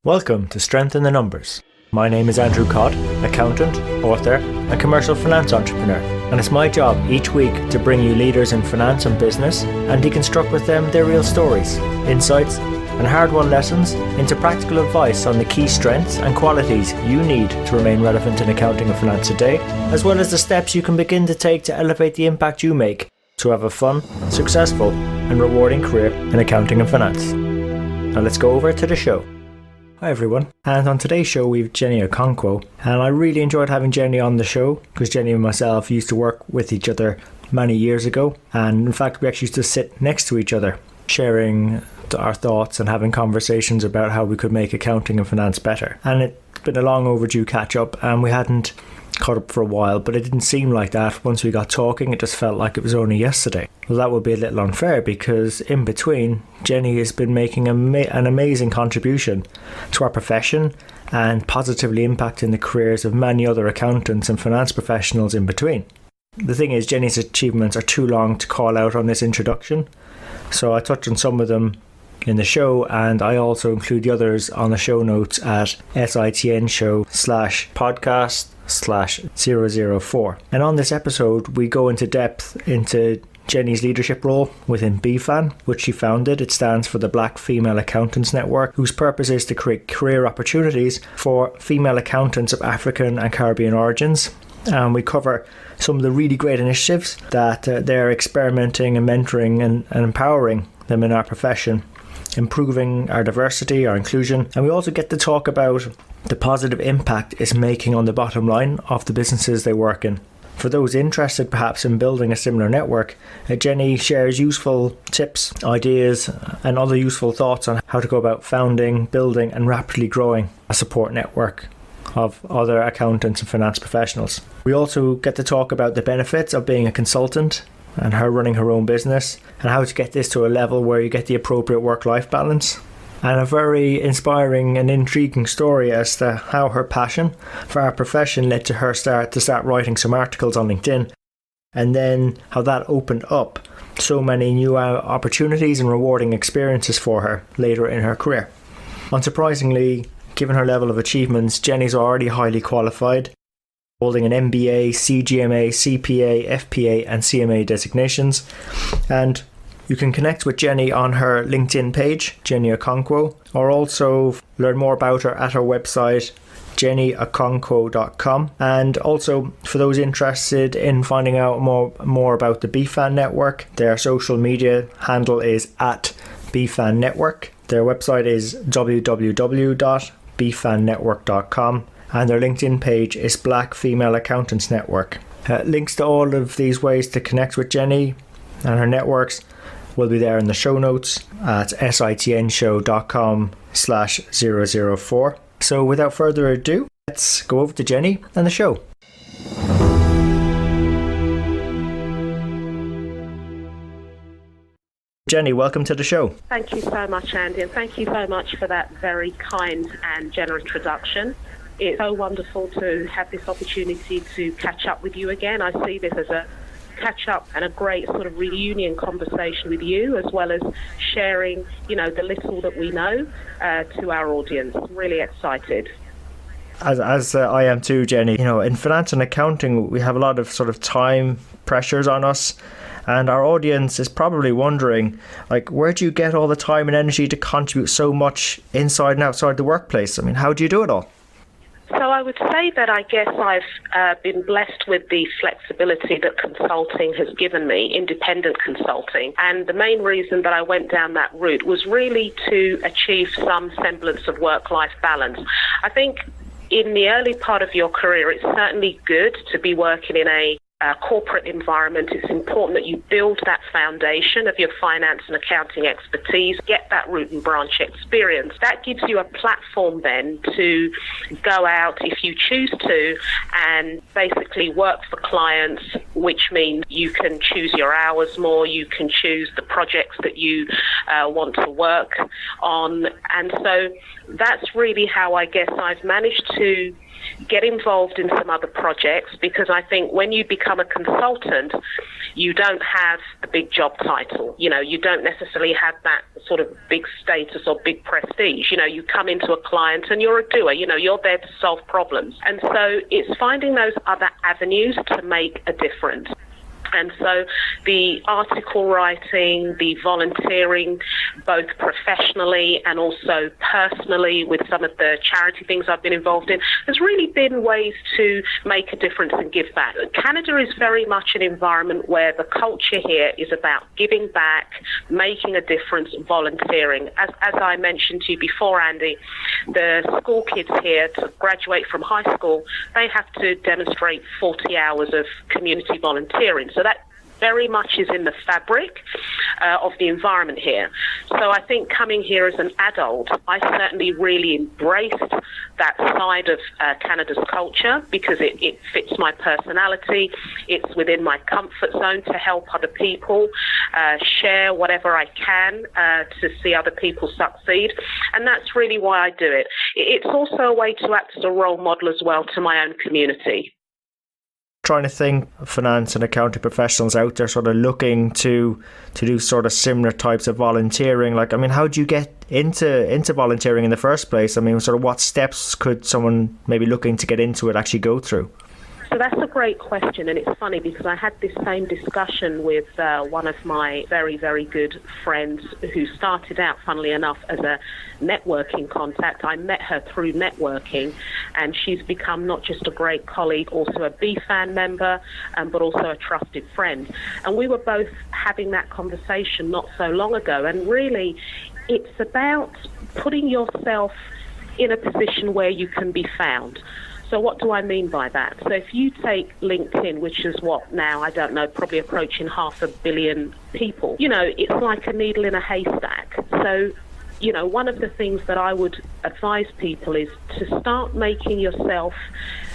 Welcome to Strength in the Numbers. My name is Andrew Codd, accountant, author, and commercial finance entrepreneur, and it's my job each week to bring you leaders in finance and business and deconstruct with them their real stories, insights, and hard-won lessons into practical advice on the key strengths and qualities you need to remain relevant in accounting and finance today, as well as the steps you can begin to take to elevate the impact you make to have a fun, successful, and rewarding career in accounting and finance. Now let's go over to the show. Hi everyone, and on today's show we have Jenny Okonkwo, and I really enjoyed having Jenny on the show because Jenny and myself used to work with each other many years ago, and in fact we actually used to sit next to each other sharing our thoughts and having conversations about how we could make accounting and finance better. And it's been a long overdue catch up, and we hadn't caught up for a while, but it didn't seem like that. Once we got talking, it just felt like it was only yesterday. Well, that would be a little unfair because in between, Jenny has been making an amazing contribution to our profession and positively impacting the careers of many other accountants and finance professionals in between. The thing is, Jenny's achievements are too long to call out on this introduction, so I touched on some of them in the show, and I also include the others on the show notes at sitnshow/podcast/004. And on this episode, we go into depth into Jenny's leadership role within BFAN, which she founded. It stands for the Black Female Accountants Network, whose purpose is to create career opportunities for female accountants of African and Caribbean origins. And we cover some of the really great initiatives that they're experimenting and mentoring and empowering them in our profession, improving our diversity, our inclusion, and we also get to talk about the positive impact it's making on the bottom line of the businesses they work in. For those interested perhaps in building a similar network, Jenny shares useful tips, ideas, and other useful thoughts on how to go about founding, building, and rapidly growing a support network of other accountants and finance professionals. We also get to talk about the benefits of being a consultant and her running her own business, and how to get this to a level where you get the appropriate work-life balance, and a very inspiring and intriguing story as to how her passion for our profession led to her start writing some articles on LinkedIn, and then how that opened up so many new opportunities and rewarding experiences for her later in her career. Unsurprisingly, given her level of achievements, Jenny's already highly qualified, holding an MBA, CGMA, CPA, FP&A and CMA designations. And you can connect with Jenny on her LinkedIn page, Jenny Okonkwo, or also learn more about her at her website, jennyokonkwo.com. And also, for those interested in finding out more about the BFAN network, their social media handle is at BFAN Network. Their website is www.bfannetwork.com. and their LinkedIn page is Black Female Accountants Network. Links to all of these ways to connect with Jenny and her networks will be there in the show notes at sitnshow.com/004. So without further ado, let's go over to Jenny and the show. Jenny, welcome to the show. Thank you so much, Andy, and thank you so much for that very kind and generous introduction. It's so wonderful to have this opportunity to catch up with you again. I see this as a catch up and a great sort of reunion conversation with you, as well as sharing, the little that we know to our audience. Really excited. As I am too, Jenny. In finance and accounting, we have a lot of sort of time pressures on us. And our audience is probably wondering, where do you get all the time and energy to contribute so much inside and outside the workplace? I mean, how do you do it all? So I would say that I guess I've been blessed with the flexibility that consulting has given me, independent consulting. And the main reason that I went down that route was really to achieve some semblance of work-life balance. I think in the early part of your career, it's certainly good to be working in a corporate environment. It's important that you build that foundation of your finance and accounting expertise, get that root and branch experience. That gives you a platform then to go out, if you choose to, and basically work for clients, which means you can choose your hours more, you can choose the projects that you want to work on. And so that's really how I guess I've managed to get involved in some other projects, because I think when you become a consultant, you don't have a big job title. You don't necessarily have that sort of big status or big prestige. You come into a client and you're a doer. You're there to solve problems. And so it's finding those other avenues to make a difference. And so the article writing, the volunteering, both professionally and also personally with some of the charity things I've been involved in, has really been ways to make a difference and give back. Canada is very much an environment where the culture here is about giving back, making a difference, volunteering. As I mentioned to you before, Andy, the school kids here to graduate from high school, they have to demonstrate 40 hours of community volunteering. So that very much is in the fabric of the environment here. So I think coming here as an adult, I certainly really embraced that side of Canada's culture, because it fits my personality. It's within my comfort zone to help other people, share whatever I can to see other people succeed. And that's really why I do it. It's also a way to act as a role model as well to my own community. Trying to think of finance and accounting professionals out there sort of looking to do sort of similar types of volunteering. How do you get into volunteering in the first place? Sort of what steps could someone maybe looking to get into it actually go through? So that's a great question, and it's funny because I had this same discussion with one of my very, very good friends who started out, funnily enough, as a networking contact. I met her through networking, and she's become not just a great colleague, also a BFAN member, but also a trusted friend. And we were both having that conversation not so long ago, and really it's about putting yourself in a position where you can be found. So what do I mean by that? So if you take LinkedIn, which is what now, I don't know, probably approaching 500 million people, it's like a needle in a haystack. So, one of the things that I would advise people is to start making yourself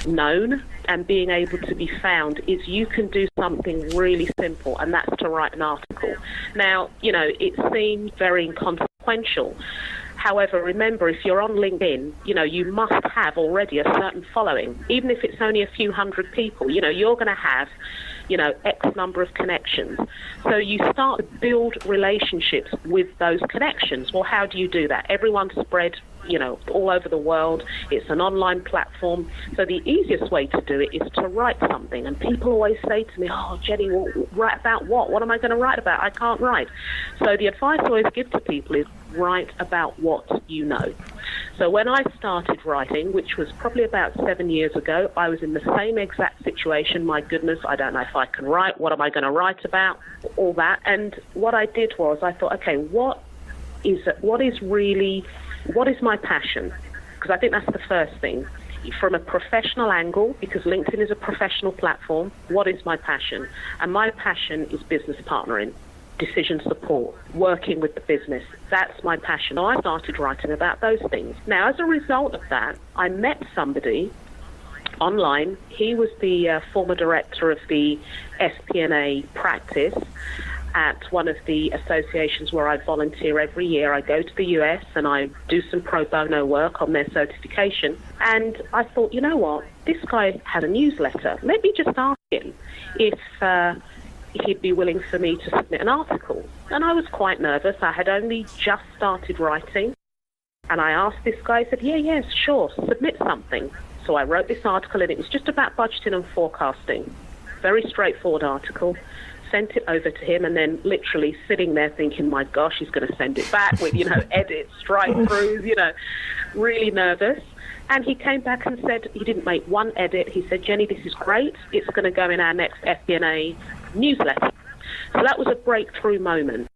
known and being able to be found. Is you can do something really simple, and that's to write an article. Now, it seems very inconsequential. However, remember, if you're on LinkedIn, you must have already a certain following. Even if it's only a few hundred people, you're going to have, X number of connections. So you start to build relationships with those connections. Well, how do you do that? Everyone's spread, all over the world. It's an online platform. So the easiest way to do it is to write something. And people always say to me, oh, Jenny, write about what? What am I going to write about? I can't write. So the advice I always give to people is write about what you know. So when I started writing, which was probably about 7 years ago, I was in the same exact situation. My goodness, I don't know if I can write. What am I going to write about? All that. And what I did was I thought, okay, what is my passion? Because I think that's the first thing. From a professional angle, because LinkedIn is a professional platform, what is my passion? And my passion is business partnering, decision support, working with the business. That's my passion. I started writing about those things. Now, as a result of that, I met somebody online. He was the former director of the FP&A practice at one of the associations where I volunteer every year. I go to the US and I do some pro bono work on their certification. And I thought, you know what? This guy had a newsletter. Let me just ask him if he'd be willing for me to submit an article. And I was quite nervous. I had only just started writing. And I asked this guy, I said, yes, sure, submit something. So I wrote this article, and it was just about budgeting and forecasting. Very straightforward article. Sent it over to him, and then literally sitting there thinking, my gosh, he's going to send it back with, edits, strike-throughs, really nervous. And he came back and said he didn't make one edit. He said, Jenny, this is great. It's going to go in our next FP&A newsletter. So that was a breakthrough moment.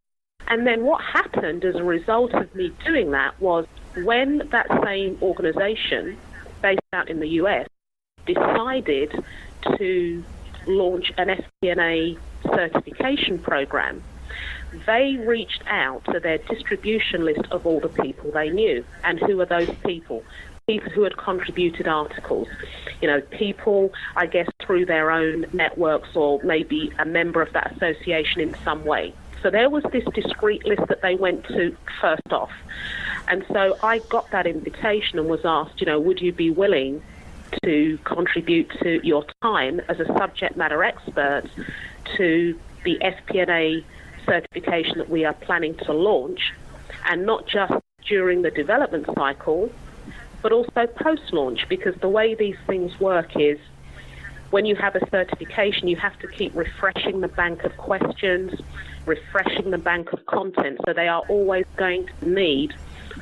And then what happened as a result of me doing that was when that same organization, based out in the US, decided to launch an FP&A certification program, they reached out to their distribution list of all the people they knew. And who are those people? People who had contributed articles, people, I guess, through their own networks or maybe a member of that association in some way. So there was this discrete list that they went to first off. And so I got that invitation and was asked, would you be willing to contribute to your time as a subject matter expert to the FP&A certification that we are planning to launch, and not just during the development cycle, but also post-launch, because the way these things work is when you have a certification, you have to keep refreshing the bank of questions, refreshing the bank of content, so they are always going to need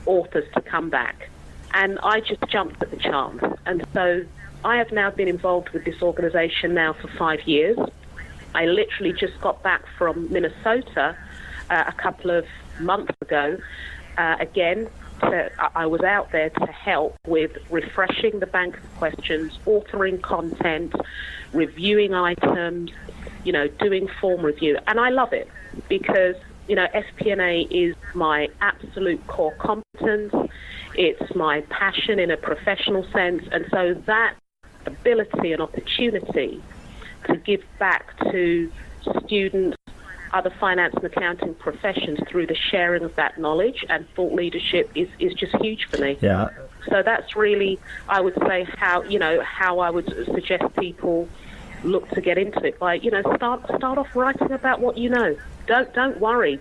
authors to come back. And I just jumped at the chance. And so I have now been involved with this organisation now for 5 years. I literally just got back from Minnesota a couple of months ago. I was out there to help with refreshing the bank of questions, authoring content, reviewing items, doing form review. And I love it because, FP&A is my absolute core competence. It's my passion in a professional sense. And so that ability and opportunity to give back to students, other finance and accounting professions through the sharing of that knowledge and thought leadership is just huge for me. Yeah. So that's really, I would say, how I would suggest people look to get into it by, start off writing about what you know. Don't worry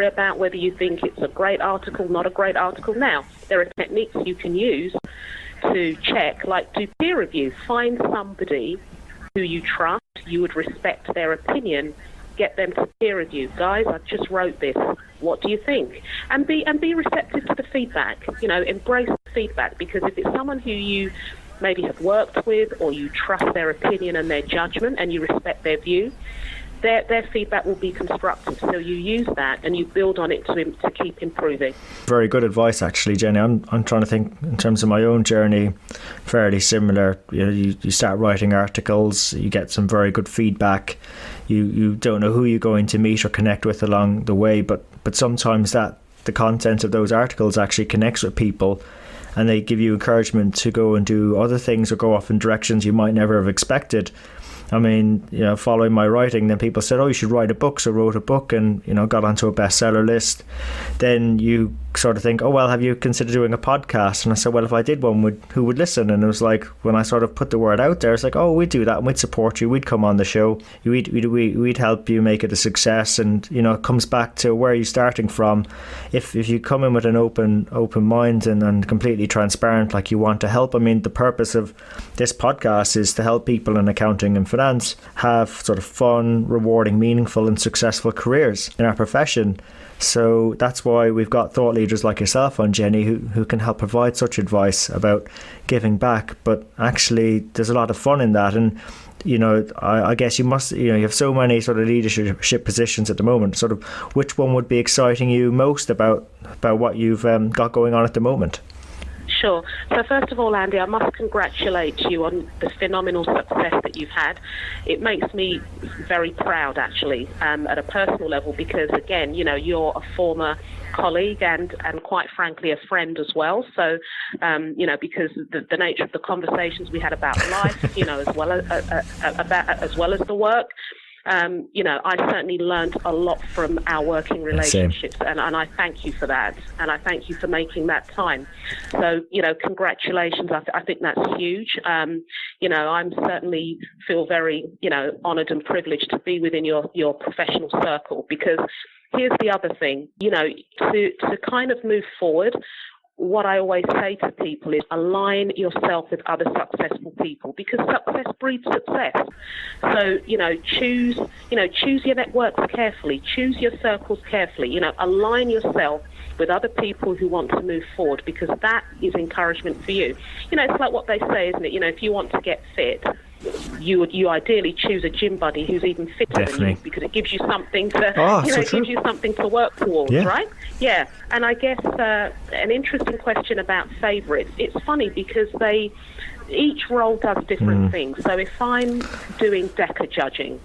about whether you think it's a great article, not a great article. Now, there are techniques you can use to check, like do peer review. Find somebody who you trust, you would respect their opinion, get them to peer review. Guys, I just wrote this. What do you think? And be receptive to the feedback. Embrace the feedback, because if it's someone who you maybe have worked with or you trust their opinion and their judgment and you respect their view, their feedback will be constructive. So you use that and you build on it to keep improving. Very good advice, actually, Jenny. I'm trying to think in terms of my own journey, fairly similar. You start writing articles, you get some very good feedback. You don't know who you're going to meet or connect with along the way, but sometimes the content of those articles actually connects with people, and they give you encouragement to go and do other things or go off in directions you might never have expected. I mean, following my writing, then people said, oh, you should write a book. So I wrote a book and, got onto a bestseller list. Then you sort of think, oh, well, have you considered doing a podcast? And I said, well, if I did one, who would listen? And it was like, when I sort of put the word out there, it's like, oh, we'd do that and we'd support you. We'd come on the show. We'd help you make it a success. And, it comes back to where you're starting from. If you come in with an open mind and completely transparent, like you want to help. I mean, the purpose of this podcast is to help people in accounting and finance have sort of fun, rewarding, meaningful and successful careers in our profession. So that's why we've got thought leaders like yourself on, Jenny, who can help provide such advice about giving back. But actually there's a lot of fun in that. And I guess you must, you have so many sort of leadership positions at the moment. Sort of which one would be exciting you most about what you've got going on at the moment? Sure. So first of all, Andy, I must congratulate you on the phenomenal success that you've had. It makes me very proud, actually, at a personal level, because, again, you're a former colleague and quite frankly, a friend as well. So, because the nature of the conversations we had about life, as well as the work. I certainly learned a lot from our working relationships, and I thank you for that, and I thank you for making that time. So, congratulations. I think that's huge. I'm certainly feel very, honoured and privileged to be within your professional circle, because here's the other thing, to kind of move forward. What I always say to people is align yourself with other successful people, because success breeds success. So, choose your networks carefully, choose your circles carefully, align yourself with other people who want to move forward, because that is encouragement for you. It's like what they say, isn't it? If you want to get fit, you ideally choose a gym buddy who's even fitter than you, because it gives you something to gives you something to work towards, right? Yeah. And I guess an interesting question about favourites. It's funny because each role does different things. So if I'm doing DECA judging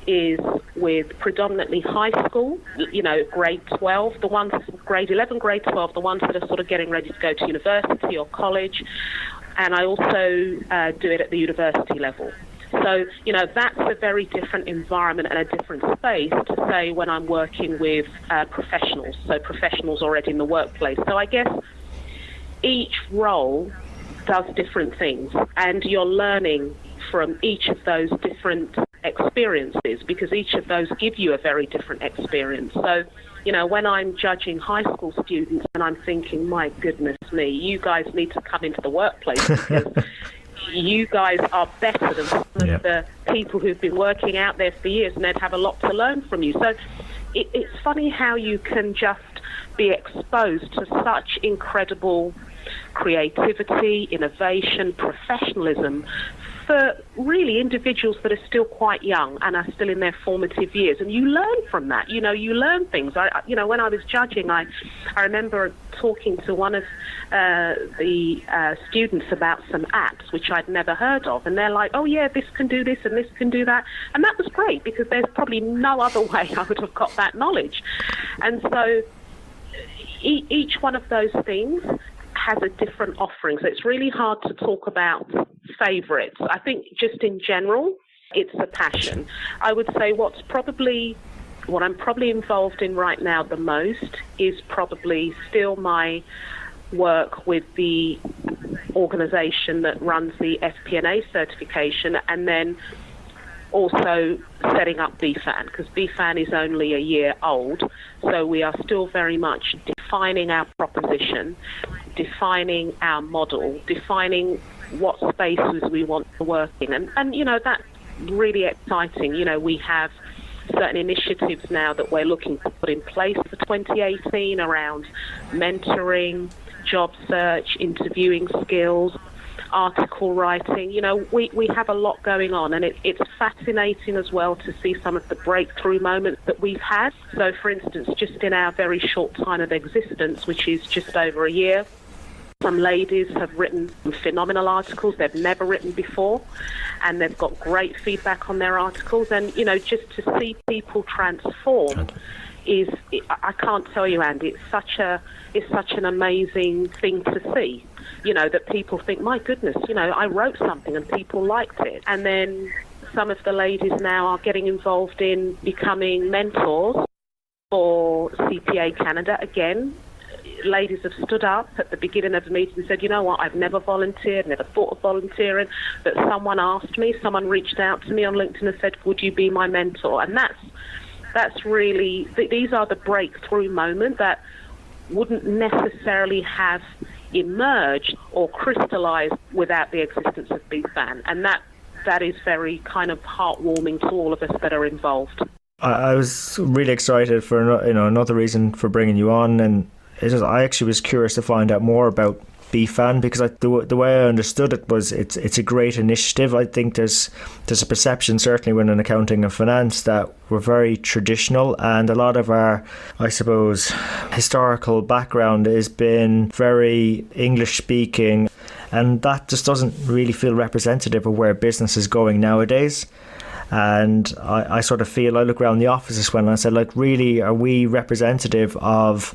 is with predominantly high school, grade 12, the ones, grade 11, grade 12, the ones that are sort of getting ready to go to university or college. And I also do it at the university level. So, that's a very different environment and a different space to say when I'm working with professionals, so professionals already in the workplace. So I guess each role does different things, and you're learning from each of those different experiences, because each of those give you a very different experience. So, when I'm judging high school students and I'm thinking, my goodness me, you guys need to come into the workplace because you guys are better than some of the people who've been working out there for years, and they'd have a lot to learn from you. So it's funny how you can just be exposed to such incredible creativity, innovation, professionalism for really individuals that are still quite young and are still in their formative years. And you learn from that. You learn things. When I was judging, I remember talking to one of the students about some apps which I'd never heard of. And they're like, oh, yeah, this can do this and this can do that. And that was great, because there's probably no other way I would have got that knowledge. And so each one of those things has a different offering. So it's really hard to talk about favourites. I think just in general, it's a passion. I would say what I'm probably involved in right now the most is probably still my work with the organisation that runs the FP&A certification, and then also setting up BFAN, because BFAN is only a year old, so we are still very much defining our proposition, defining our model, defining what spaces we want to work in, and that's really exciting. We have certain initiatives now that we're looking to put in place for 2018 around mentoring, job search, interviewing skills, article writing. We have a lot going on, and it's fascinating as well to see some of the breakthrough moments that we've had. So, for instance, just in our very short time of existence, which is just over a year, some ladies have written phenomenal articles they've never written before, and they've got great feedback on their articles. And, just to see people transform I can't tell you, Andy, it's such an amazing thing to see, that people think, my goodness, I wrote something and people liked it. And then some of the ladies now are getting involved in becoming mentors for CPA Canada. Again, ladies have stood up at the beginning of the meeting and said, you know what, I've never volunteered, never thought of volunteering, but someone reached out to me on LinkedIn and said, would you be my mentor? And that's really, these are the breakthrough moments that wouldn't necessarily have emerged or crystallized without the existence of BFAN. And that is very kind of heartwarming to all of us that are involved. I was really excited for another reason for bringing you on, and I actually was curious to find out more about BFAN, because the way I understood it was it's a great initiative. I think there's a perception, certainly when in accounting and finance, that we're very traditional, and a lot of our, I suppose, historical background has been very English speaking, and that just doesn't really feel representative of where business is going nowadays. And I sort of feel, I look around the offices when I said, like, really, are we representative of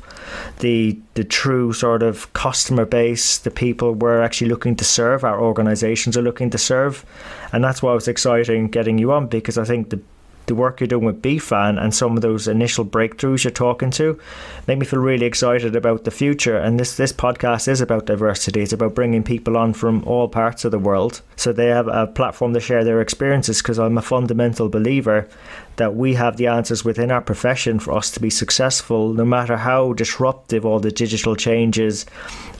the true sort of customer base, the people we're actually looking to serve, our organisations are looking to serve? And that's why it was exciting getting you on, because I think the work you're doing with BFAN and some of those initial breakthroughs you're talking to make me feel really excited about the future. And this podcast is about diversity. It's about bringing people on from all parts of the world so they have a platform to share their experiences, because I'm a fundamental believer that we have the answers within our profession for us to be successful, no matter how disruptive all the digital changes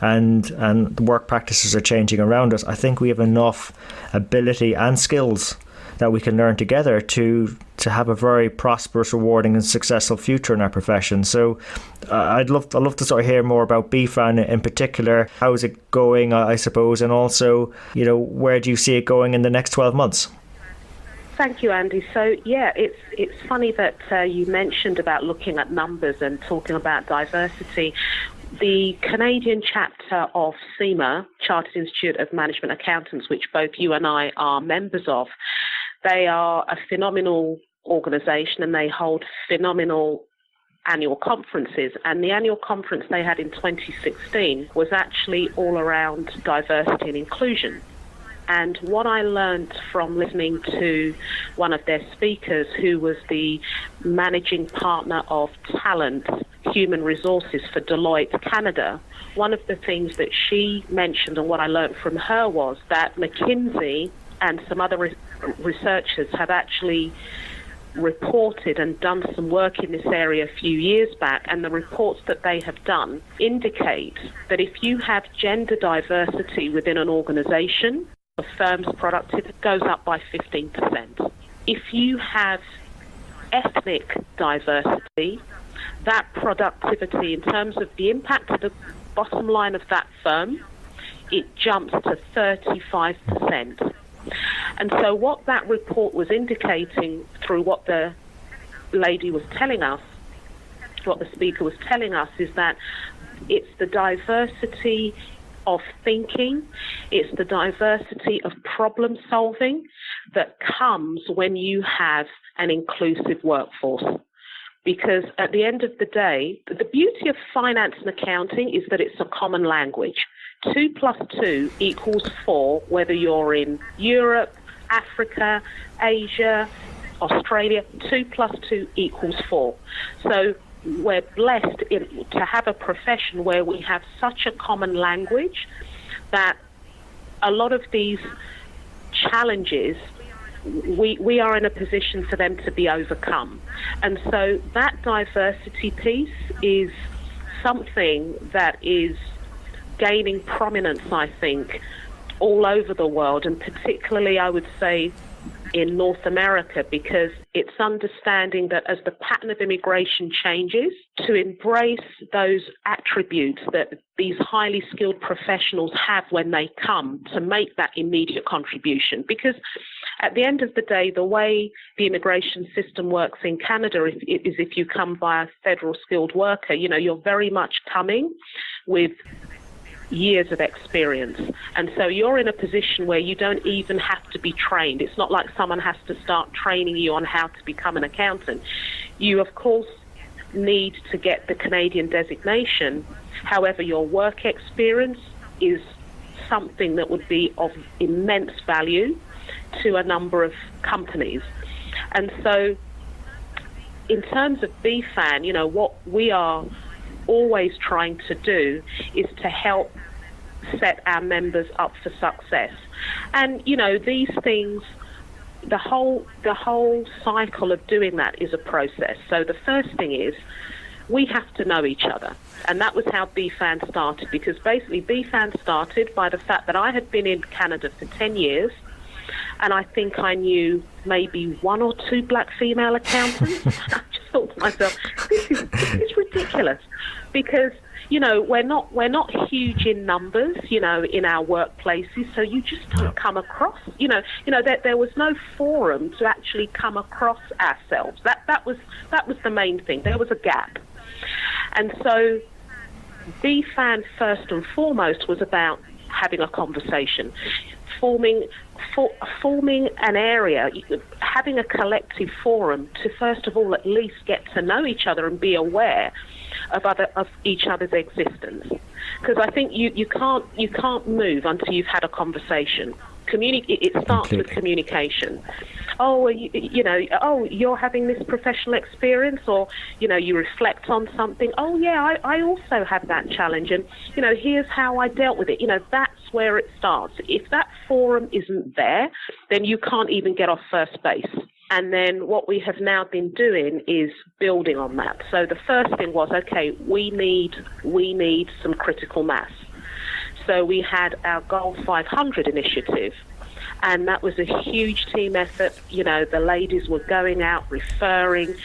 and the work practices are changing around us. I think we have enough ability and skills that we can learn together to have a very prosperous, rewarding and successful future in our profession. So I'd love to sort of hear more about BFAN in particular. How is it going, I suppose, and also, where do you see it going in the next 12 months? Thank you, Andy. So, yeah, it's funny that you mentioned about looking at numbers and talking about diversity. The Canadian chapter of CGMA, Chartered Institute of Management Accountants, which both you and I are members of, they are a phenomenal organisation, and they hold phenomenal annual conferences. And the annual conference they had in 2016 was actually all around diversity and inclusion. And what I learned from listening to one of their speakers, who was the managing partner of talent human resources for Deloitte Canada, one of the things that she mentioned and what I learned from her was that McKinsey and some other researchers have actually reported and done some work in this area a few years back, and the reports that they have done indicate that if you have gender diversity within an organization, a firm's productivity goes up by 15%. If you have ethnic diversity, that productivity in terms of the impact to the bottom line of that firm, it jumps to 35%. And so what that report was indicating through what the lady was telling us, what the speaker was telling us, is that it's the diversity of thinking, it's the diversity of problem solving that comes when you have an inclusive workforce. Because at the end of the day, the beauty of finance and accounting is that it's a common language. 2 + 2 = 4, whether you're in Europe, Africa, Asia, Australia. 2 + 2 = 4. So we're blessed to have a profession where we have such a common language that a lot of these challenges, we are in a position for them to be overcome. And so that diversity piece is something that is gaining prominence, I think, all over the world, and particularly, I would say, in North America, because it's understanding that as the pattern of immigration changes, to embrace those attributes that these highly skilled professionals have when they come, to make that immediate contribution. Because at the end of the day, the way the immigration system works in Canada is if you come by a federal skilled worker, you're very much coming with years of experience. And so you're in a position where you don't even have to be trained. It's not like someone has to start training you on how to become an accountant. You, of course, need to get the Canadian designation. However, your work experience is something that would be of immense value to a number of companies. And so in terms of BFAN, what we are always trying to do is to help set our members up for success. And these things, the whole cycle of doing that is a process. So the first thing is we have to know each other, and that was how BFAN started, because basically BFAN started by the fact that I had been in Canada for 10 years, and I think I knew maybe 1 or 2 black female accountants. I just thought to myself, this is ridiculous, because we're not huge in numbers, in our workplaces, so you just don't come across. There was no forum to actually come across ourselves. That was the main thing. There was a gap, and so BFAN first and foremost was about having a conversation, forming an area, having a collective forum to first of all at least get to know each other and be aware of each other's existence. Because I think you can't move until you've had a conversation. It starts with communication. You're having this professional experience, or you reflect on something. Oh yeah, I also have that challenge, and here's how I dealt with it. That's where it starts. If that forum isn't there, then you can't even get off first base. And then what we have now been doing is building on that. So the first thing was, okay, we need some critical mass. So we had our Goal 500 initiative, and that was a huge team effort. The ladies were going out, referring,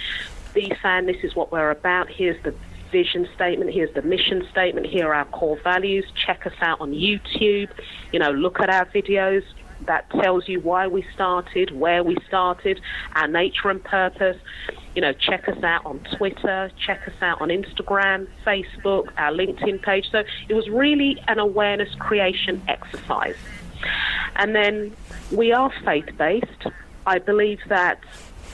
BFAN, this is what we're about, here's the vision statement, here's the mission statement, here are our core values, check us out on YouTube, look at our videos. That tells you why we started, where we started, our nature and purpose. Check us out on Twitter, check us out on Instagram, Facebook, our LinkedIn page. So it was really an awareness creation exercise. And then we are faith-based. I believe that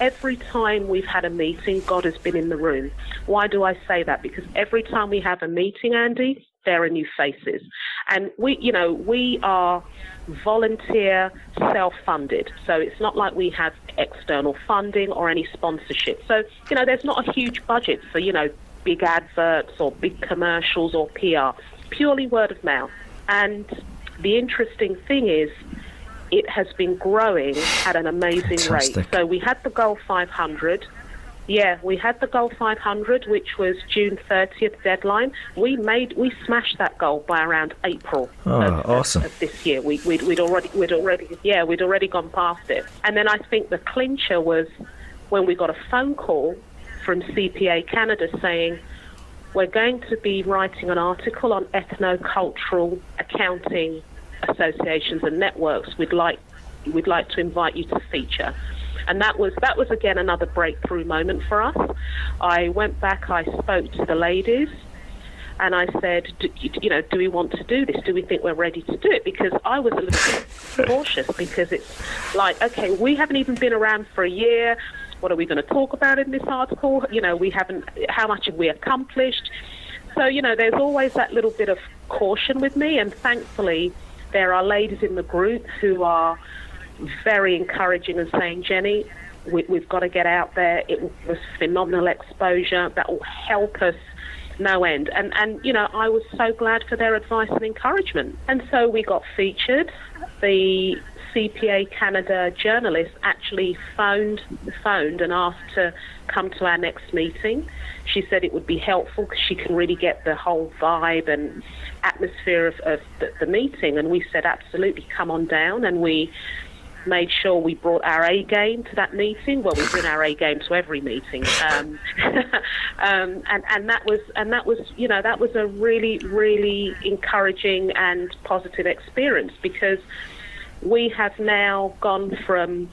every time we've had a meeting, God has been in the room. Why do I say that? Because every time we have a meeting, Andy, there are new faces. And we are volunteer, self-funded. So it's not like we have external funding or any sponsorship. So, there's not a huge budget for, big adverts or big commercials or PR, purely word of mouth. And the interesting thing is, it has been growing at an amazing Fantastic. rate. So we had the Goal 500. Yeah, we had the Goal 500, which was June 30th deadline. We smashed that goal by around April awesome. of this year. We'd already gone past it. And then I think the clincher was when we got a phone call from CPA Canada saying, we're going to be writing an article on ethno-cultural accounting associations and networks. We'd like to invite you to feature. And that was again another breakthrough moment for us. I went back, I spoke to the ladies, and I said, do we want to do this? Do we think we're ready to do it? Because I was a little bit cautious, because it's like, okay, we haven't even been around for a year. What are we going to talk about in this article? We haven't, how much have we accomplished? So, there's always that little bit of caution with me, and thankfully there are ladies in the group who are very encouraging and saying, Jenny, we've got to get out there. It was phenomenal exposure that will help us no end. And I was so glad for their advice and encouragement. And so we got featured. The CPA Canada journalist actually phoned and asked to come to our next meeting. She said it would be helpful because she can really get the whole vibe and atmosphere of the meeting. And we said, absolutely, come on down. And we made sure we brought our A game to that meeting. Well, we bring our A game to every meeting, and that was a really, really encouraging and positive experience, because we have now gone from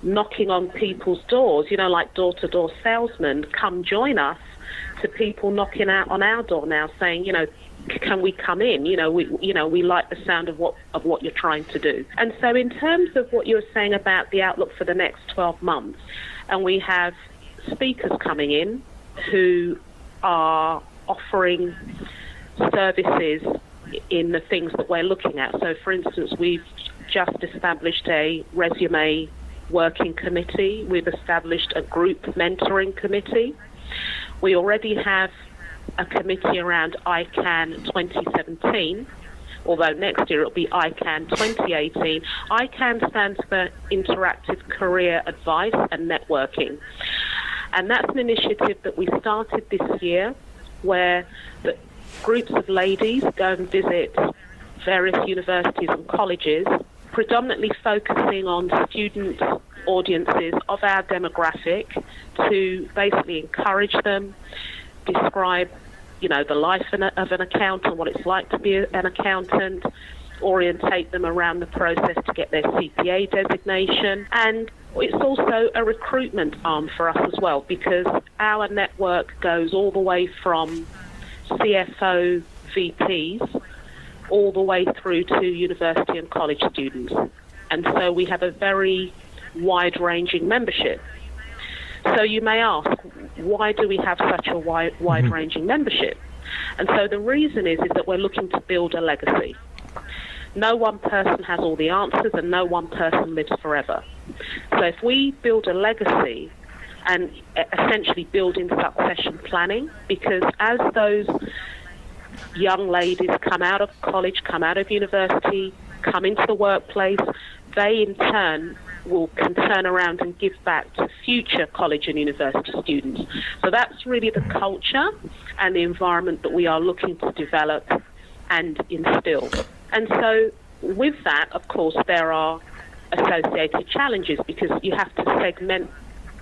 knocking on people's doors, like door-to-door salesmen, come join us, to people knocking out on our door now saying, can we come in? We like the sound of what you're trying to do. And so in terms of what you were saying about the outlook for the next 12 months, and we have speakers coming in who are offering services in the things that we're looking at. So for instance, we've just established a resume working committee. We've established a group mentoring committee. We already have a committee around ICANN 2017, although next year it'll be ICANN 2018. ICANN stands for Interactive Career Advice and Networking. And that's an initiative that we started this year, where the groups of ladies go and visit various universities and colleges, predominantly focusing on student audiences of our demographic, to basically encourage them, describe, the life of an accountant, what it's like to be an accountant, orientate them around the process to get their CPA designation. And it's also a recruitment arm for us as well, because our network goes all the way from CFO VPs all the way through to university and college students. And so we have a very wide-ranging membership. So you may ask, why do we have such a wide-ranging membership? And so the reason is that we're looking to build a legacy. No one person has all the answers, and no one person lives forever. So if we build a legacy and essentially build in succession planning, because as those young ladies come out of college, come out of university, come into the workplace, they in turn can turn around and give back to future college and university students. So that's really the culture and the environment that we are looking to develop and instill. And so with that, of course, there are associated challenges, because you have to segment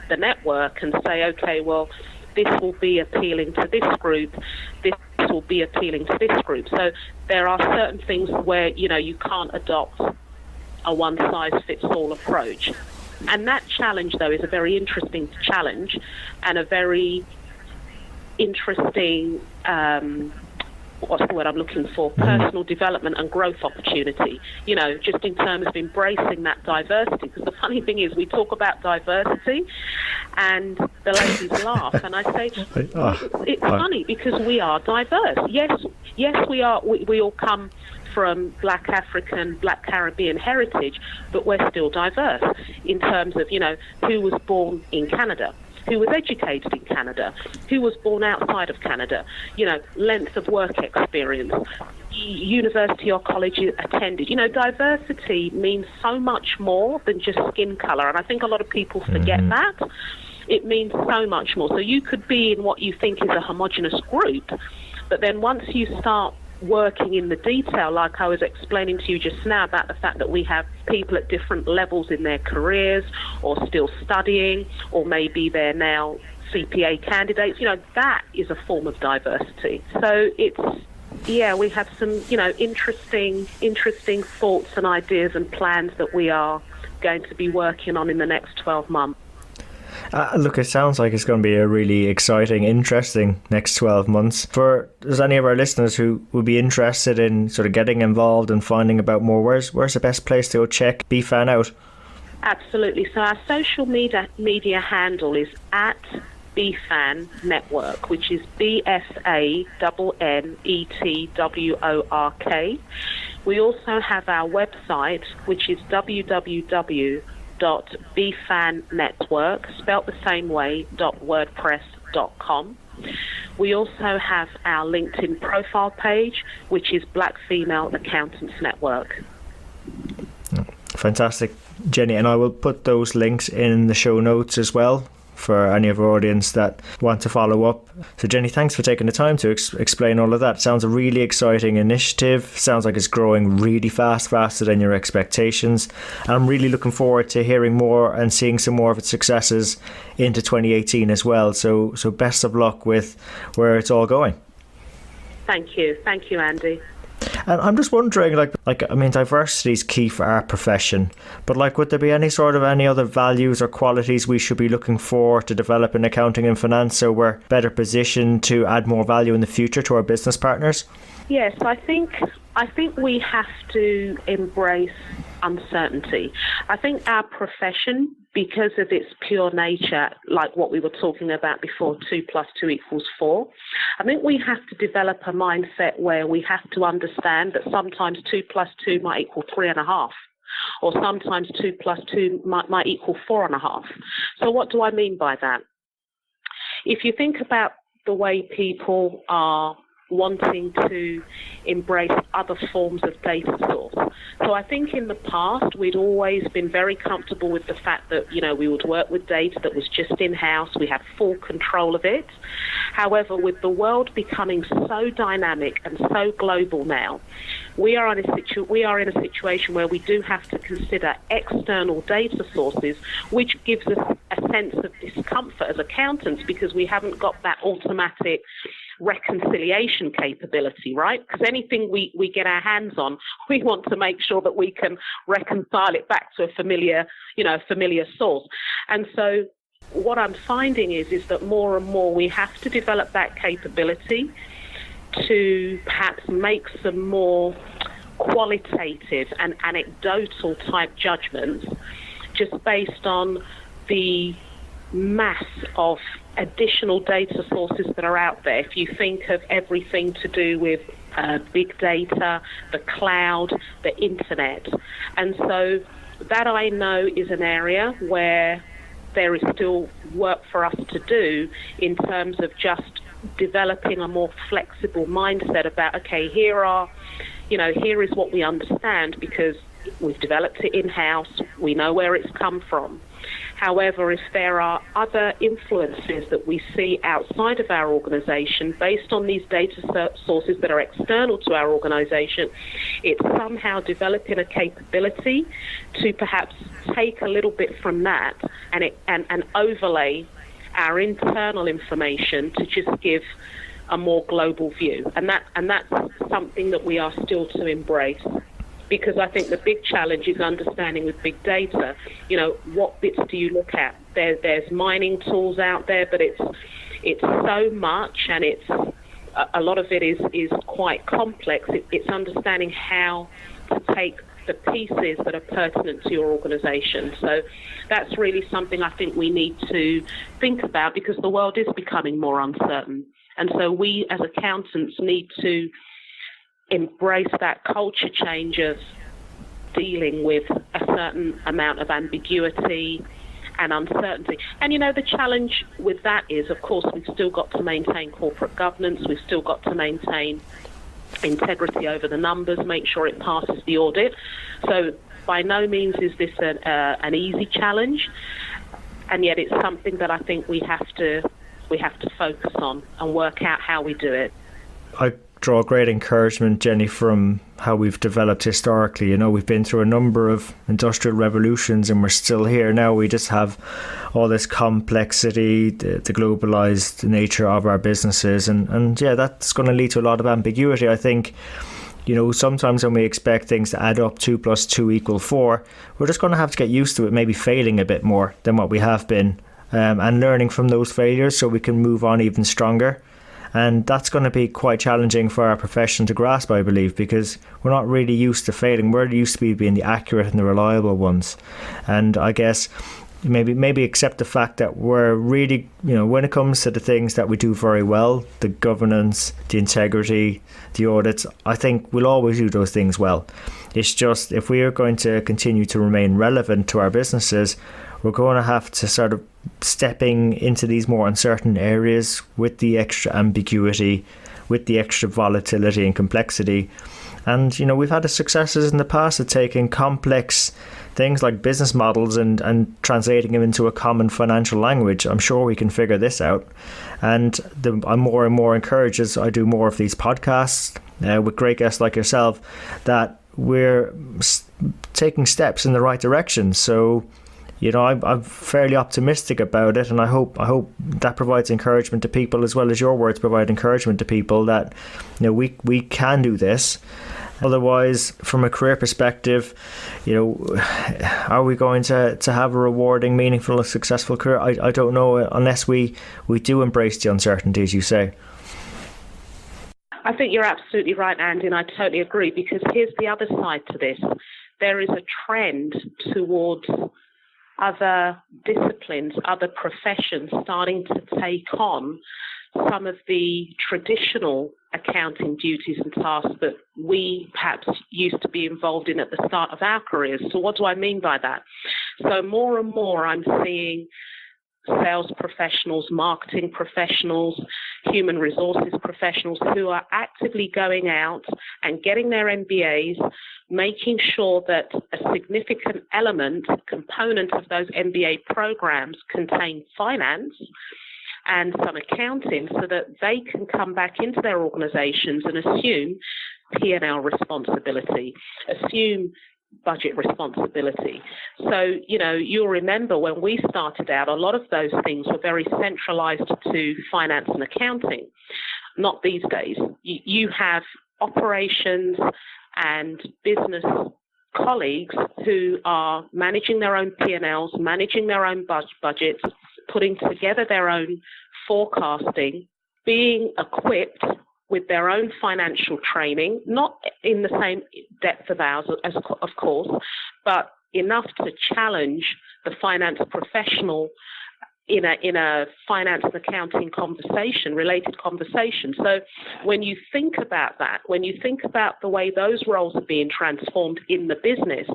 the network and say, okay, well, this will be appealing to this group, this will be appealing to this group. So there are certain things where, you can't adopt a one-size-fits-all approach. And that challenge, though, is a very interesting challenge and a very interesting what's the word I'm looking for, personal development and growth opportunity, just in terms of embracing that diversity. Because the funny thing is, we talk about diversity and the ladies laugh, and I say, it's funny because we are diverse. Yes, we are. We all come from Black African, Black Caribbean heritage, but we're still diverse in terms of, who was born in Canada, who was educated in Canada, who was born outside of Canada, length of work experience, university or college attended. Diversity means so much more than just skin colour, and I think a lot of people forget that. It means so much more. So you could be in what you think is a homogenous group, but then once you start working in the detail, like I was explaining to you just now about the fact that we have people at different levels in their careers or still studying, or maybe they're now CPA candidates, that is a form of diversity. So we have some, interesting thoughts and ideas and plans that we are going to be working on in the next 12 months. Look, it sounds like it's going to be a really exciting, interesting next 12 months. There's any of our listeners who would be interested in sort of getting involved and finding about more, where's the best place to go check BFAN out? Absolutely. So our social media handle is at BFAN Network, which is BFANNETWORK. We also have our website, which is www.bfannetwork, spelt the same way, .wordpress.com. We also have our LinkedIn profile page, which is Black Female Accountants Network. Fantastic, Jenny, and I will put those links in the show notes as well for any of our audience that want to follow up. So Jenny, thanks for taking the time to explain all of that. Sounds a really exciting initiative. Sounds like it's growing really fast, faster than your expectations. And I'm really looking forward to hearing more and seeing some more of its successes into 2018 as well. So best of luck with where it's all going. Thank you, Andy. And I'm just wondering, diversity is key for our profession, but would there be any other values or qualities we should be looking for to develop in accounting and finance so we're better positioned to add more value in the future to our business partners? Yes, I think we have to embrace uncertainty. I think our profession, because of its pure nature, like what we were talking about before, 2 + 2 = 4, I think we have to develop a mindset where we have to understand that sometimes 2 + 2 might equal 3.5, or sometimes 2 + 2 might equal 4.5. So what do I mean by that? If you think about the way people are wanting to embrace other forms of data source. So I think in the past, we'd always been very comfortable with the fact that, we would work with data that was just in-house. We had full control of it. However, with the world becoming so dynamic and so global now, we are in a situation where we do have to consider external data sources, which gives us a sense of discomfort as accountants because we haven't got that automatic reconciliation capability, right? Because anything we get our hands on, we want to make sure that we can reconcile it back to a familiar source. And so what I'm finding is that more and more we have to develop that capability to perhaps make some more qualitative and anecdotal type judgments just based on the mass of additional data sources that are out there. If you think of everything to do with big data, the cloud, the internet. And so that I know is an area where there is still work for us to do in terms of just developing a more flexible mindset about, okay, here is what we understand because we've developed it in-house, we know where it's come from. However, if there are other influences that we see outside of our organisation based on these data sources that are external to our organisation, it's somehow developing a capability to perhaps take a little bit from that and overlay our internal information to just give a more global view. And that's something that we are still to embrace. Because I think the big challenge is understanding with big data, what bits do you look at? There's mining tools out there, but it's so much and it's a lot of it is quite complex. It's understanding how to take the pieces that are pertinent to your organisation. So that's really something I think we need to think about, because the world is becoming more uncertain. And so we as accountants need to embrace that culture change of dealing with a certain amount of ambiguity and uncertainty. And, the challenge with that is, of course, we've still got to maintain corporate governance. We've still got to maintain integrity over the numbers, make sure it passes the audit. So by no means is this an easy challenge, and yet it's something that I think we have to focus on and work out how we do it. I draw great encouragement, Jenny, from how we've developed historically. We've been through a number of industrial revolutions and we're still here now. We just have all this complexity, the globalized nature of our businesses, and yeah, that's going to lead to a lot of ambiguity. I think, sometimes when we expect things to add up, 2 + 2 = 4, we're just going to have to get used to it, maybe failing a bit more than what we have been, and learning from those failures so we can move on even stronger. And that's going to be quite challenging for our profession to grasp, I believe, because we're not really used to failing. We're used to being the accurate and the reliable ones. And I guess maybe accept the fact that we're really, when it comes to the things that we do very well, the governance, the integrity, the audits, I think we'll always do those things well. It's just, if we are going to continue to remain relevant to our businesses, we're going to have to sort of stepping into these more uncertain areas with the extra ambiguity, with the extra volatility and complexity. And, we've had the successes in the past of taking complex things like business models and translating them into a common financial language. I'm sure we can figure this out. And I'm more and more encouraged as I do more of these podcasts with great guests like yourself, that we're taking steps in the right direction. So, I'm fairly optimistic about it, and I hope that provides encouragement to people, as well as your words provide encouragement to people that we can do this. Otherwise, from a career perspective, are we going to have a rewarding, meaningful, successful career? I don't know, unless we do embrace the uncertainty, as you say. I think you're absolutely right, Andy, and I totally agree, because here's the other side to this. There is a trend towards other disciplines, other professions starting to take on some of the traditional accounting duties and tasks that we perhaps used to be involved in at the start of our careers. So what do I mean by that? So more and more I'm seeing sales professionals, marketing professionals, human resources professionals who are actively going out and getting their MBAs, making sure that a significant component of those MBA programs contain finance and some accounting, so that they can come back into their organizations and assume P&L responsibility, assume budget responsibility. So, you'll remember when we started out, a lot of those things were very centralized to finance and accounting. Not these days. You have operations and business colleagues who are managing their own P&Ls, managing their own budgets, putting together their own forecasting, being equipped with their own financial training, not in the same depth of ours, as of course, but enough to challenge the finance professional in a finance and accounting related conversation. So when you think about that, when you think about the way those roles are being transformed in the business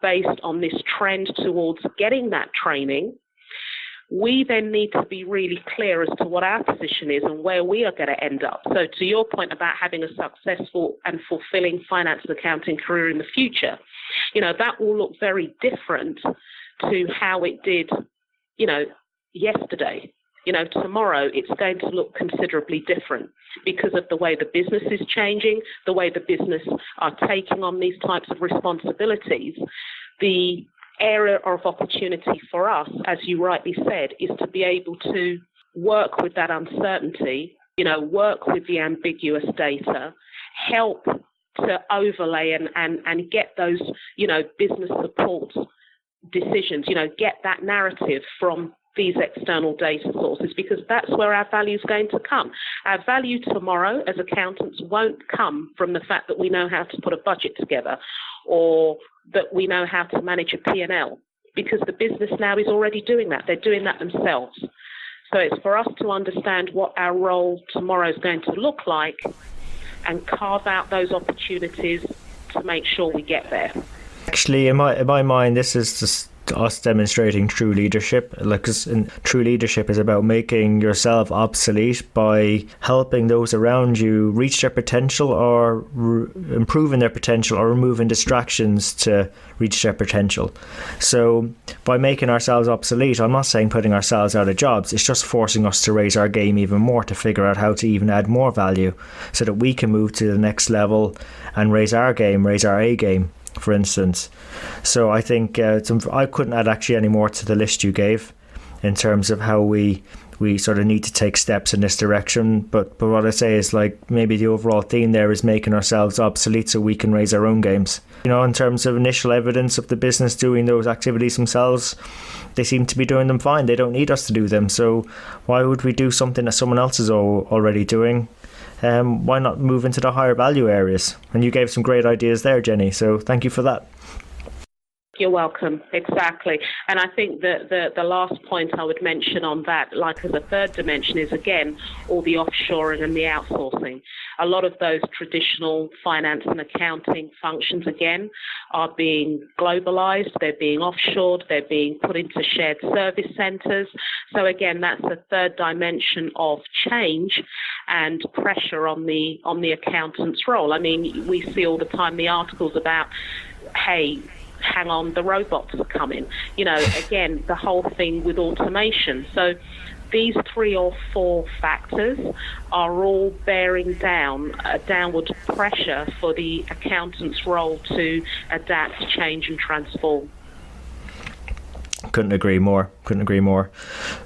based on this trend towards getting that training, we then need to be really clear as to what our position is and where we are going to end up. So to your point about having a successful and fulfilling finance and accounting career in the future, that will look very different to how it did, yesterday. Tomorrow it's going to look considerably different because of the way the business is changing, the way the business are taking on these types of responsibilities. The area of opportunity for us, as you rightly said, is to be able to work with that uncertainty, work with the ambiguous data, help to overlay and get those, business support decisions, get that narrative from these external data sources, because that's where our value is going to come. Our value tomorrow as accountants won't come from the fact that we know how to put a budget together or that we know how to manage a P&L, because the business now is already doing that. They're doing that themselves. So it's for us to understand what our role tomorrow is going to look like and carve out those opportunities to make sure we get there. Actually, in my mind, this is just us demonstrating true leadership. True leadership is about making yourself obsolete by helping those around you reach their potential or improving their potential or removing distractions to reach their potential. So by making ourselves obsolete, I'm not saying putting ourselves out of jobs. It's just forcing us to raise our game even more, to figure out how to even add more value so that we can move to the next level and raise our game, raise our A game, for instance. So I think I couldn't add actually any more to the list you gave in terms of how we sort of need to take steps in this direction. But what I say is, like, maybe the overall theme there is making ourselves obsolete so we can raise our own games. You know, in terms of initial evidence of the business doing those activities themselves, they seem to be doing them fine. They don't need us to do them. So why would we do something that someone else is already doing? Why not move into the higher value areas? And you gave some great ideas there, Jenny, so thank you for that. You're welcome. Exactly. And I think that the last point I would mention on that, like as a third dimension, is again all the offshoring and the outsourcing. A lot of those traditional finance and accounting functions, again, are being globalized, they're being offshored, they're being put into shared service centers. So again, that's the third dimension of change and pressure on the accountant's role. I mean, we see all the time the articles about, hey, hang on, the robots are coming. You know, again, the whole thing with automation. So these 3 or 4 factors are all bearing down a downward pressure for the accountant's role to adapt, change and transform. Couldn't agree more.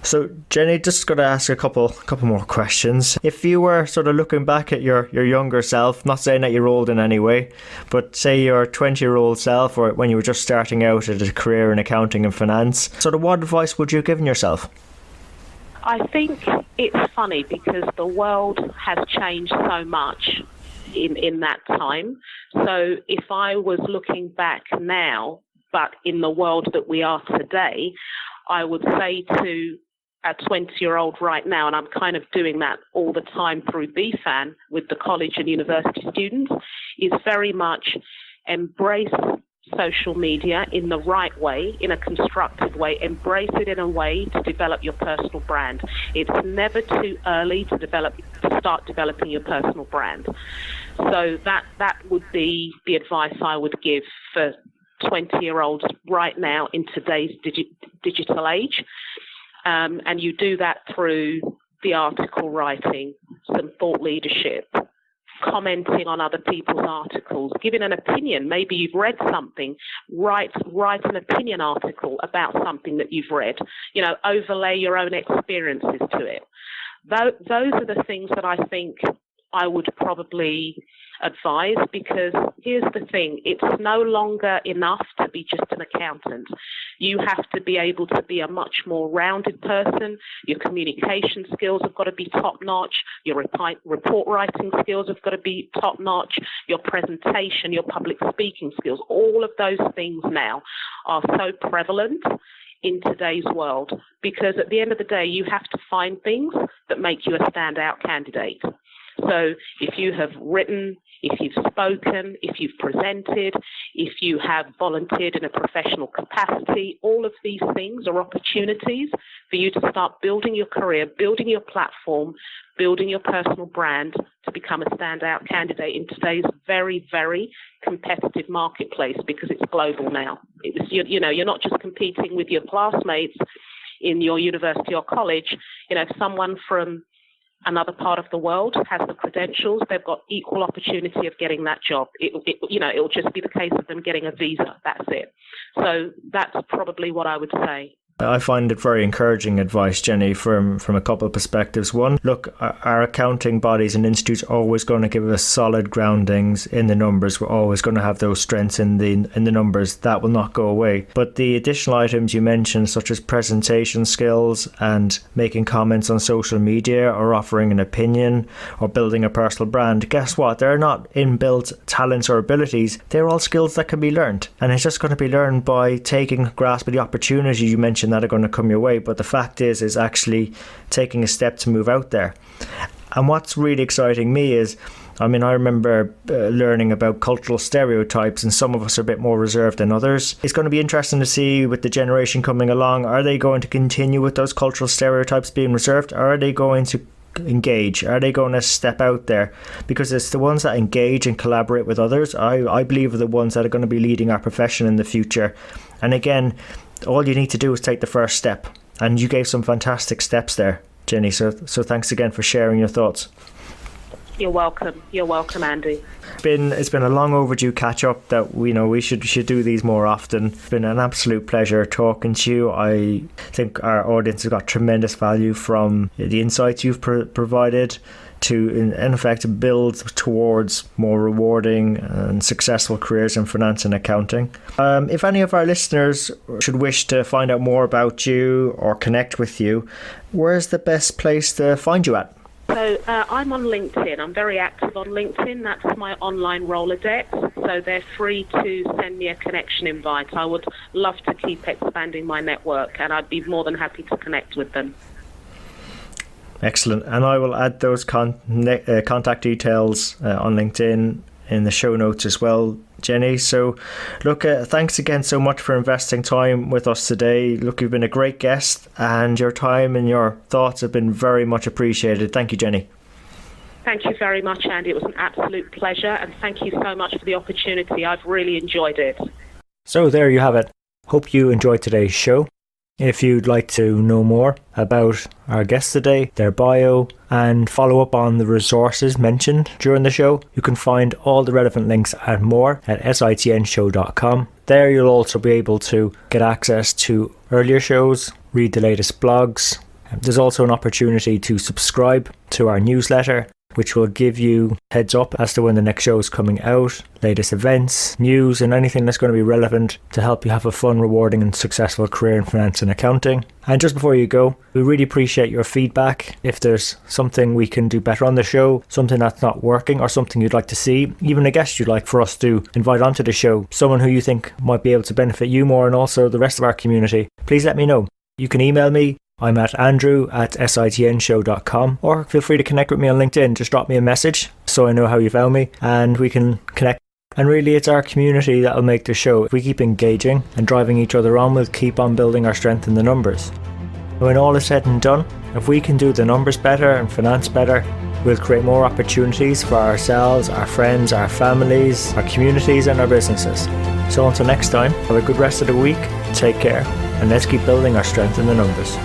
So Jenny, just got to ask a couple more questions. If you were sort of looking back at your younger self, not saying that you're old in any way, but say your 20-year-old self, or when you were just starting out at a career in accounting and finance, sort of what advice would you have given yourself? I think it's funny because the world has changed so much in that time. So if I was looking back now, but in the world that we are today, I would say to a 20-year-old right now, and I'm kind of doing that all the time through BFAN with the college and university students, is very much embrace social media in the right way, in a constructive way. Embrace it in a way to develop your personal brand. It's never too early to start developing your personal brand. So that would be the advice I would give for 20-year-olds right now in today's digital age. And you do that through the article writing, some thought leadership, commenting on other people's articles, giving an opinion. Maybe you've read something, write an opinion article about something that you've read. You know, overlay your own experiences to it. Those are the things that I think I would probably advise, because here's the thing, it's no longer enough to be just an accountant. You have to be able to be a much more rounded person. Your communication skills have got to be top-notch. Your report writing skills have got to be top-notch. Your presentation, your public speaking skills, all of those things now are so prevalent in today's world, because at the end of the day, you have to find things that make you a standout candidate. So if you have written, if you've spoken, if you've presented, if you have volunteered in a professional capacity, all of these things are opportunities for you to start building your career, building your platform, building your personal brand to become a standout candidate in today's very, very competitive marketplace, because it's global now. You're not just competing with your classmates in your university or college. You know, if someone from another part of the world has the credentials, they've got equal opportunity of getting that job. It'll just be the case of them getting a visa. That's it. So that's probably what I would say. I find it very encouraging advice, Jenny, from a couple of perspectives. One, look, our accounting bodies and institutes are always going to give us solid groundings in the numbers. We're always going to have those strengths in the numbers. That will not go away. But the additional items you mentioned, such as presentation skills and making comments on social media or offering an opinion or building a personal brand, guess what? They're not inbuilt talents or abilities. They're all skills that can be learned. And it's just going to be learned by taking grasp of the opportunities you mentioned that are going to come your way. But the fact is actually taking a step to move out there. And what's really exciting me is, I remember learning about cultural stereotypes, and some of us are a bit more reserved than others. It's going to be interesting to see with the generation coming along, are they going to continue with those cultural stereotypes being reserved, or are they going to engage? Are they going to step out there? Because it's the ones that engage and collaborate with others, I believe, are the ones that are going to be leading our profession in the future. And again, all you need to do is take the first step. And you gave some fantastic steps there, Jenny. So thanks again for sharing your thoughts. You're welcome. You're welcome, Andy. It's been a long overdue catch up that we should do these more often. It's been an absolute pleasure talking to you. I think our audience has got tremendous value from the insights you've provided to, in effect, build towards more rewarding and successful careers in finance and accounting. If any of our listeners should wish to find out more about you or connect with you, where's the best place to find you at? So I'm on LinkedIn. I'm very active on LinkedIn. That's my online Rolodex. So they're free to send me a connection invite. I would love to keep expanding my network, and I'd be more than happy to connect with them. Excellent. And I will add those contact details on LinkedIn in the show notes as well, Jenny. So look, thanks again so much for investing time with us today. Look, you've been a great guest, and your time and your thoughts have been very much appreciated. Thank you, Jenny. Thank you very much, Andy. It was an absolute pleasure, and thank you so much for the opportunity. I've really enjoyed it. So there you have it. Hope you enjoyed today's show. If you'd like to know more about our guests today, their bio, and follow up on the resources mentioned during the show, you can find all the relevant links and more at sitnshow.com. There you'll also be able to get access to earlier shows, read the latest blogs. There's also an opportunity to subscribe to our newsletter, which will give you heads up as to when the next show is coming out, latest events, news, and anything that's going to be relevant to help you have a fun, rewarding and successful career in finance and accounting. And just before you go, we really appreciate your feedback. If there's something we can do better on the show, something that's not working, or something you'd like to see, even a guest you'd like for us to invite onto the show, someone who you think might be able to benefit you more and also the rest of our community, please let me know. You can email me. I'm at andrew@sitnshow.com, or feel free to connect with me on LinkedIn. Just drop me a message so I know how you found me and we can connect. And really, it's our community that'll make the show. If we keep engaging and driving each other on, we'll keep on building our strength in the numbers. When all is said and done, if we can do the numbers better and finance better, we'll create more opportunities for ourselves, our friends, our families, our communities and our businesses. So until next time, have a good rest of the week, take care, and let's keep building our strength in the numbers.